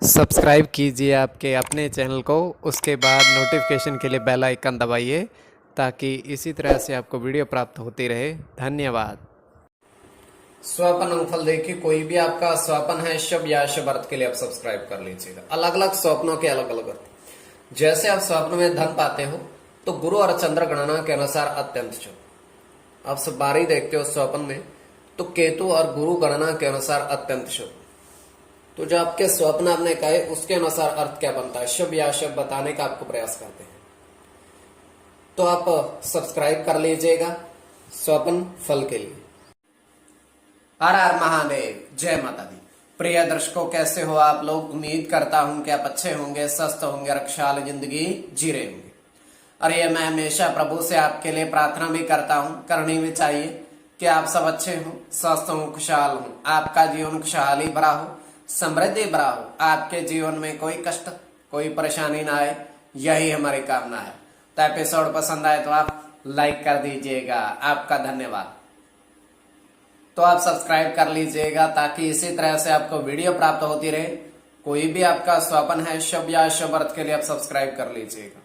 Subscribe कीजिए आपके अपने चैनल को, उसके बाद नोटिफिकेशन के लिए बेल आइकन दबाइए ताकि इसी तरह से आपको वीडियो प्राप्त होती रहे। धन्यवाद। स्वपन अंगफल देखिए, कोई भी आपका स्वपन है शुभ या शुभ अर्थ के लिए आप सब्सक्राइब कर लीजिएगा। अलग अलग स्वप्नों के अलग अलग अर्थ। जैसे आप स्वप्न में धन पाते हो तो गुरु और चंद्र गणना के अनुसार अत्यंत शुभ। आप सब बारी देखते हो स्वप्न में तो केतु और गुरु गणना के अनुसार अत्यंत शुभ। तो जो आपके स्वप्न आपने कहे उसके अनुसार अर्थ क्या बनता है, शुभ या शुभ बताने का आपको प्रयास करते हैं। तो आप सब्सक्राइब कर लीजिएगा स्वप्न फल के लिए। हर हर महादेव, जय माता दी। प्रिय दर्शकों, कैसे हो आप लोग? उम्मीद करता हूं कि आप अच्छे होंगे, स्वस्थ होंगे, खुशहाल जिंदगी जी रहे होंगे। और ये मैं हमेशा प्रभु से आपके लिए प्रार्थना भी करता हूं, करनी भी चाहिए कि आप सब अच्छे हों, स्वस्थ हों, खुशहाल हों, आपका जीवन खुशहाली भरा हो, समृद्धि भरा हो, आपके जीवन में कोई कष्ट कोई परेशानी ना आए, यही हमारी कामना है। तो एपिसोड पसंद आए तो आप लाइक कर दीजिएगा, आपका धन्यवाद। तो आप सब्सक्राइब कर लीजिएगा ताकि इसी तरह से आपको वीडियो प्राप्त होती रहे। कोई भी आपका स्वप्न है शुभ या शुभ अर्थ के लिए आप सब्सक्राइब कर लीजिएगा।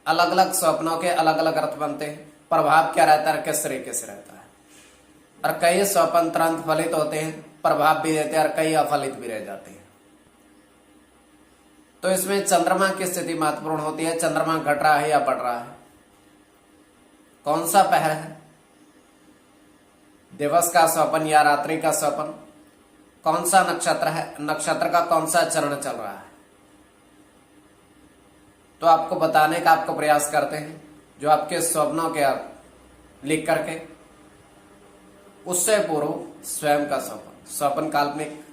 अलग अलग स्वप्नों के अलग अलग अर्थ बनते हैं, प्रभाव क्या रहता है, किस तरीके से रहता है। और कई स्वप्न तुरंत फलित होते हैं, प्रभाव भी देते हैं, और कई अफलित भी रह जाते हैं। तो इसमें चंद्रमा की स्थिति महत्वपूर्ण होती है। चंद्रमा घट रहा है या बढ़ रहा है, कौन सा पहर है, दिवस का स्वप्न या रात्रि का स्वप्न, कौन सा नक्षत्र है, नक्षत्र का कौन सा चरण चल रहा है, तो आपको बताने का आपको प्रयास करते हैं। जो आपके स्वप्नों के अर्थ लिख करके, उससे पूर्व स्वयं का स्वप्न, स्वप्न काल्पनिक,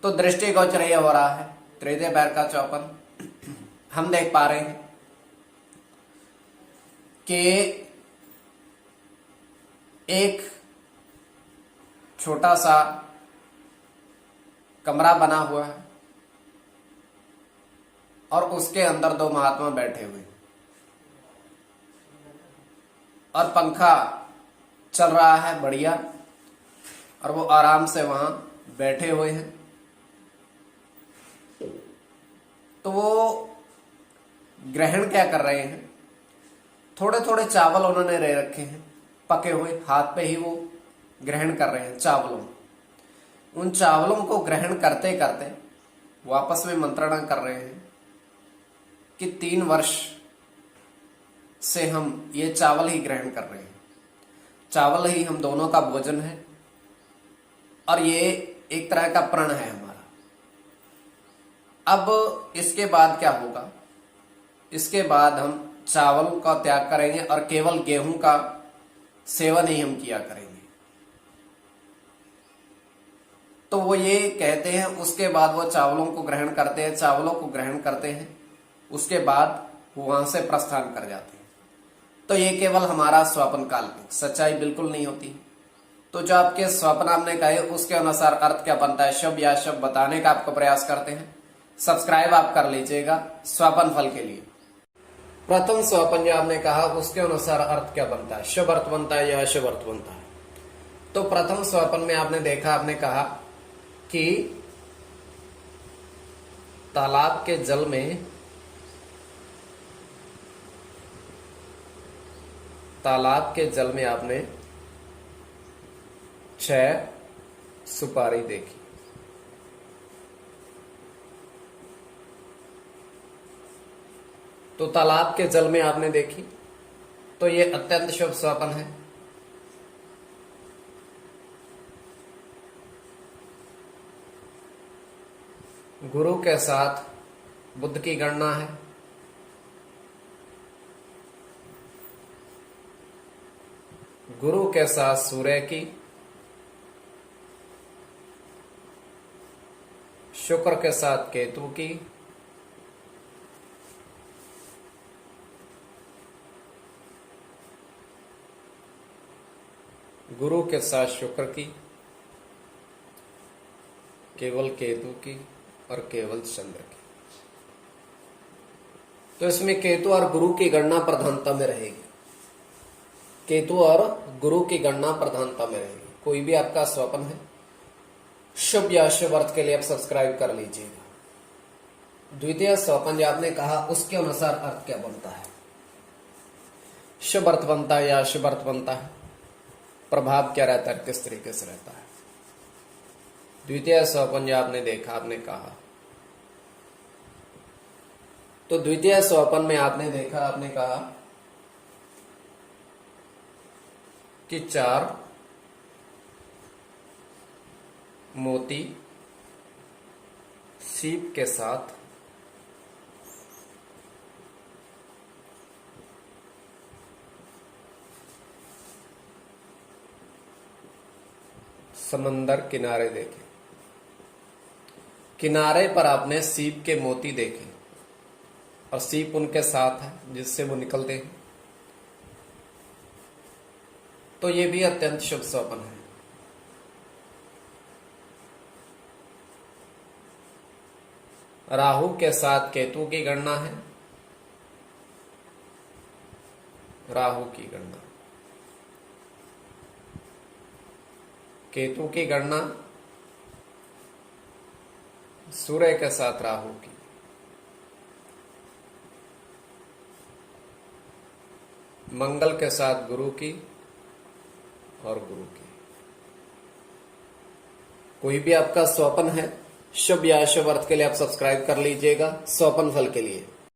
तो दृष्टि गोचर ये हो रहा है तृतीय पैर का स्वप्न। हम देख पा रहे हैं कि एक छोटा सा कमरा बना हुआ है और उसके अंदर दो महात्मा बैठे हुए और पंखा चल रहा है बढ़िया, और वो आराम से वहां बैठे हुए हैं। तो वो ग्रहण क्या कर रहे हैं, थोड़े थोड़े चावल उन्होंने ले रखे हैं पके हुए, हाथ पे ही वो ग्रहण कर रहे हैं चावलों। उन चावलों को ग्रहण करते करते वो आपस में मंत्रणा कर रहे हैं कि 3 वर्ष से हम ये चावल ही ग्रहण कर रहे हैं, चावल ही हम दोनों का भोजन है, और ये एक तरह का प्रण है हमारा। अब इसके बाद क्या होगा, इसके बाद हम चावल का त्याग करेंगे और केवल गेहूं का सेवन ही हम किया करेंगे। तो वो ये कहते हैं, उसके बाद वो चावलों को ग्रहण करते हैं, चावलों को ग्रहण करते हैं, उसके बाद वो वहां से प्रस्थान कर जाते हैं। तो ये केवल हमारा स्वप्न काल्पनिक, सच्चाई बिल्कुल नहीं होती। तो जो आपके स्वप्न आपने कहे उसके अनुसार अर्थ क्या बनता है, शुभ या शुभ बताने का आपको प्रयास करते हैं। सब्सक्राइब आप कर लीजिएगा स्वप्न फल के लिए। प्रथम स्वप्न जो आपने कहा उसके अनुसार अर्थ क्या बनता है, शुभ अर्थ बनता है या अशुभ अर्थ बनता है। तो प्रथम स्वप्न में आपने देखा, आपने कहा कि तालाब के जल में, तालाब के जल में आपने 6 सुपारी देखी। तो तालाब के जल में आपने देखी, तो ये अत्यंत शुभ स्वप्न है। गुरु के साथ बुध की गणना है, गुरु के साथ सूर्य की, शुक्र के साथ केतु की, गुरु के साथ शुक्र की, केवल केतु की और केवल चंद्र की। तो इसमें केतु और गुरु की गणना प्रधानता में रहेगी, केतु और गुरु की गणना प्रधानता में रहेगी। कोई भी आपका स्वप्न है शुभ या शुभ अर्थ के लिए आप सब्सक्राइब कर लीजिएगा। द्वितीय स्वपन जो आपने कहा उसके अनुसार अर्थ क्या बनता है, शुभ अर्थ बनता है या शुभ अर्थ बनता है, प्रभाव क्या रहता है, किस तरीके से रहता है। द्वितीय स्वपन जो आपने देखा, आपने कहा, तो द्वितीय स्वपन में आपने देखा, आपने कहा कि 4 मोती सीप के साथ समंदर किनारे देखे। किनारे पर आपने सीप के मोती देखे और सीप उनके साथ है जिससे वो निकलते हैं, तो ये भी अत्यंत शुभ स्वप्न है। राहु के साथ केतु की गणना है, राहु की गणना, केतु की गणना सूर्य के साथ राहु की, मंगल के साथ गुरु की और गुरु की। कोई भी आपका स्वप्न है शुभ या अशुभ अर्थ के लिए आप सब्सक्राइब कर लीजिएगा स्वप्न फल के लिए।